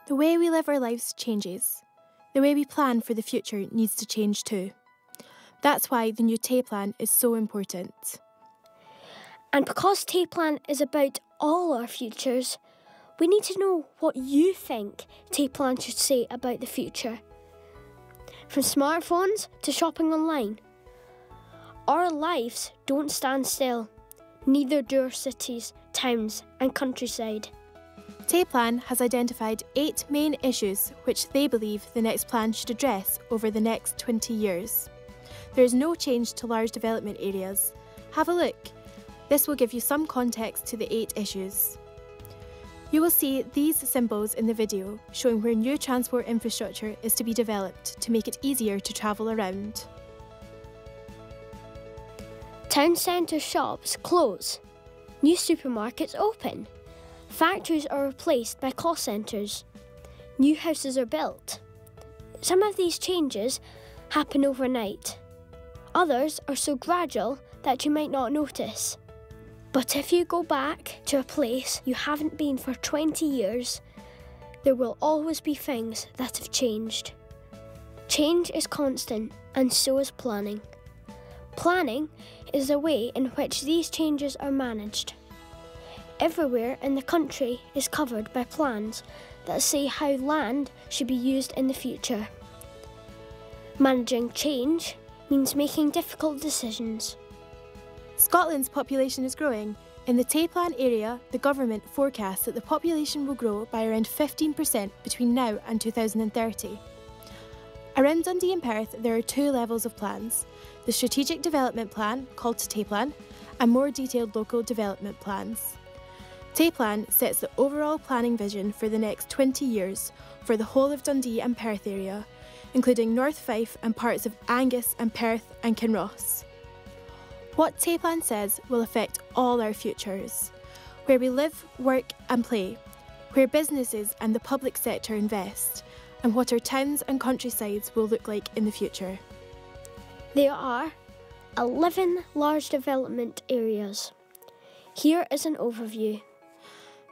The way we live our lives changes. The way we plan for the future needs to change too. That's why the new TAYplan is so important. And because TAYplan is about all our futures, we need to know what you think TAYplan should say about the future. From smartphones to shopping online. Our lives don't stand still, neither do our cities, towns and countryside. TAYplan has identified 8 main issues which they believe the next plan should address over the next 20 years. There is no change to large development areas. Have a look. This will give you some context to the 8 issues. You will see these symbols in the video showing where new transport infrastructure is to be developed to make it easier to travel around. Town centre shops close. New supermarkets open. Factories are replaced by call centres. New houses are built. Some of these changes happen overnight. Others are so gradual that you might not notice. But if you go back to a place you haven't been for 20 years, there will always be things that have changed. Change is constant, and so is planning. Planning is the way in which these changes are managed. Everywhere in the country is covered by plans that say how land should be used in the future. Managing change means making difficult decisions. Scotland's population is growing. In the TAYplan area, the government forecasts that the population will grow by around 15% between now and 2030. Around Dundee and Perth, there are 2 levels of plans: the Strategic Development Plan, called TAYplan, and more detailed local development plans. TAYplan sets the overall planning vision for the next 20 years for the whole of Dundee and Perth area, including North Fife and parts of Angus and Perth and Kinross. What TAYplan says will affect all our futures: where we live, work and play, where businesses and the public sector invest, and what our towns and countrysides will look like in the future. There are 11 large development areas. Here is an overview.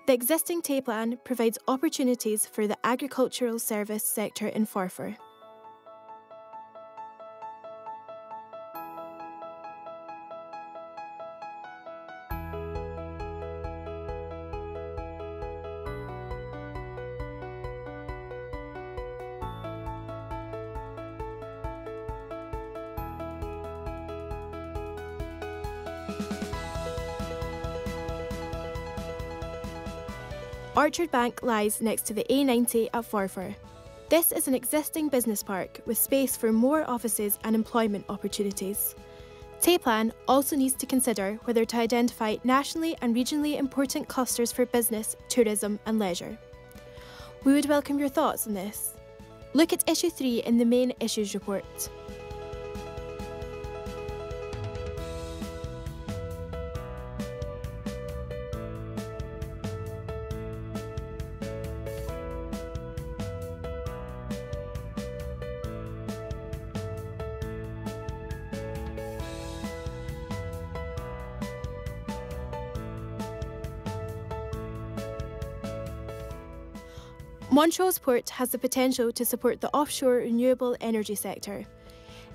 The existing TAYplan provides opportunities for the agricultural service sector in Forfar. Orchard Bank lies next to the A90 at Forfar. This is an existing business park with space for more offices and employment opportunities. TAYplan also needs to consider whether to identify nationally and regionally important clusters for business, tourism and leisure. We would welcome your thoughts on this. Look at issue 3 in the main issues report. Montrose Port has the potential to support the offshore renewable energy sector.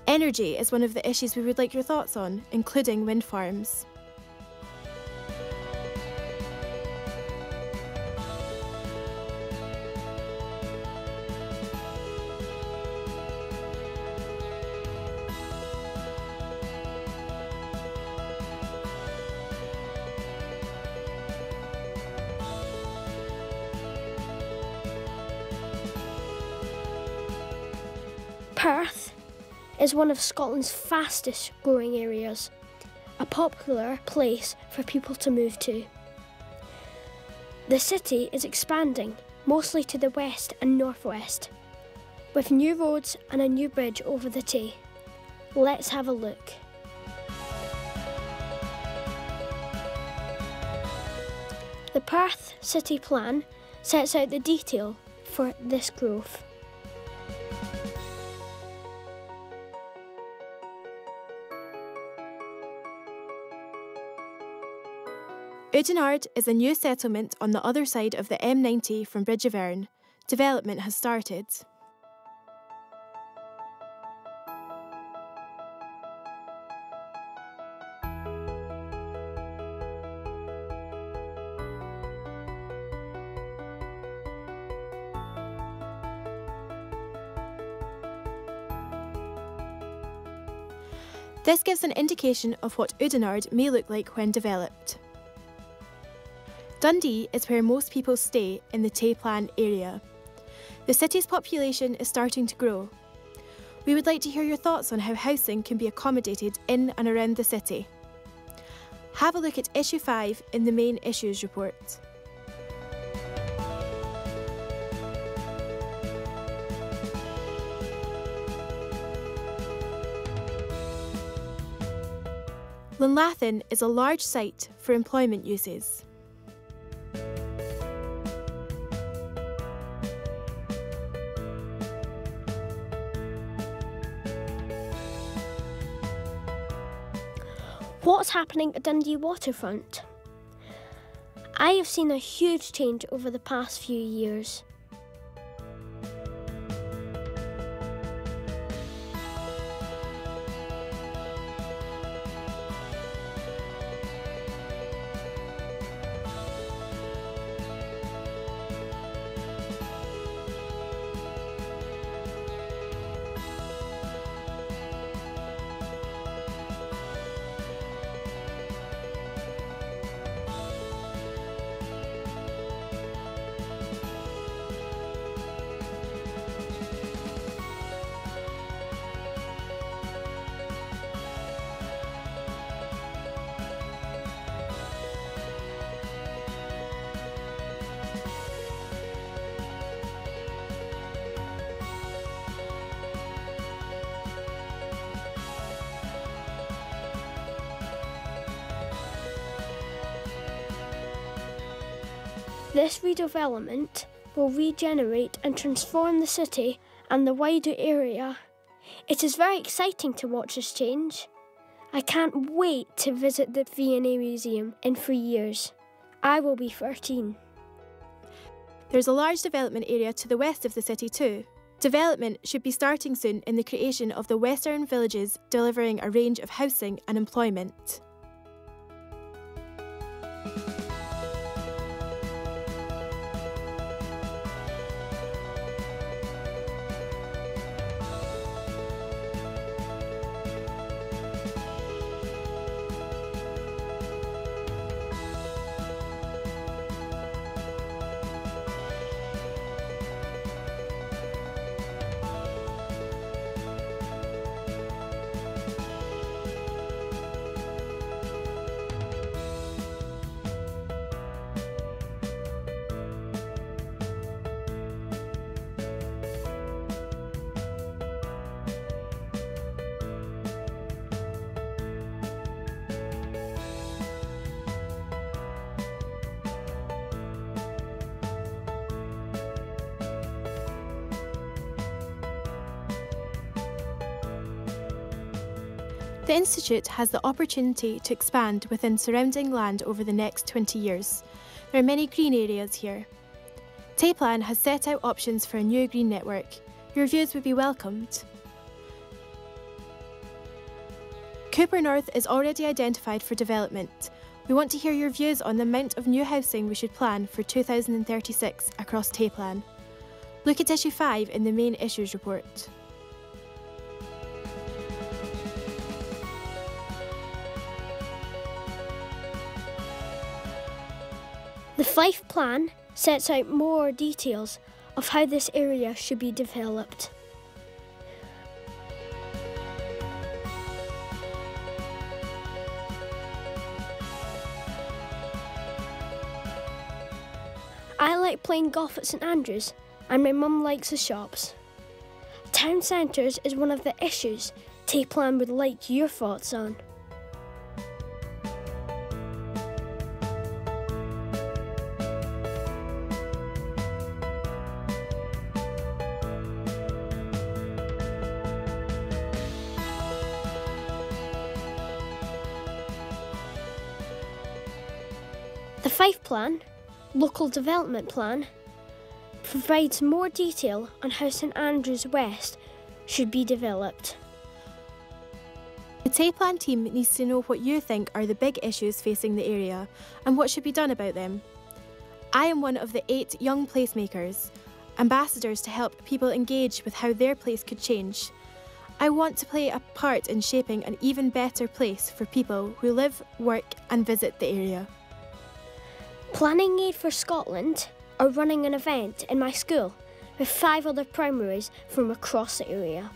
Energy is one of the issues we would like your thoughts on, including wind farms. Perth is one of Scotland's fastest growing areas, a popular place for people to move to. The city is expanding, mostly to the west and northwest, with new roads and a new bridge over the Tay. Let's have a look. The Perth City Plan sets out the detail for this growth. Oudenarde is a new settlement on the other side of the M90 from Bridge of Erne, Development has started. This gives an indication of what Oudenaarde may look like when developed. Dundee is where most people stay in the TAYplan area. The city's population is starting to grow. We would like to hear your thoughts on how housing can be accommodated in and around the city. Have a look at issue 5 in the main issues report. Lunlathen is a large site for employment uses. What's happening at Dundee waterfront? I have seen a huge change over the past few years. This redevelopment will regenerate and transform the city and the wider area. It is very exciting to watch this change. I can't wait to visit the V&A Museum in 3 years. I will be 13. There's a large development area to the west of the city too. Development should be starting soon in the creation of the western villages, delivering a range of housing and employment. The Institute has the opportunity to expand within surrounding land over the next 20 years. There are many green areas here. TAYplan has set out options for a new green network. Your views would be welcomed. Cooper North is already identified for development. We want to hear your views on the amount of new housing we should plan for 2036 across TAYplan. Look at issue 5 in the main issues report. The Fife Plan sets out more details of how this area should be developed. I like playing golf at St Andrews, and my mum likes the shops. Town centres is one of the issues TAYplan would like your thoughts on. The Fife Plan, Local Development Plan, provides more detail on how St Andrews West should be developed. The TAYplan team needs to know what you think are the big issues facing the area and what should be done about them. I am one of the 8 young placemakers, ambassadors to help people engage with how their place could change. I want to play a part in shaping an even better place for people who live, work and visit the area. Planning Aid for Scotland are running an event in my school with 5 other primaries from across the area.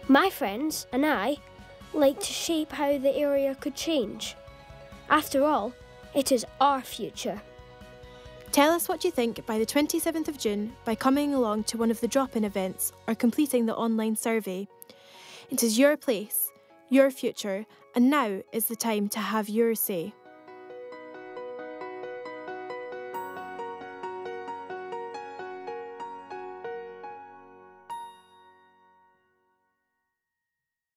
My friends and I like to shape how the area could change. After all, it is our future. Tell us what you think by the 27th of June by coming along to one of the drop-in events or completing the online survey. It is your place, your future, and now is the time to have your say.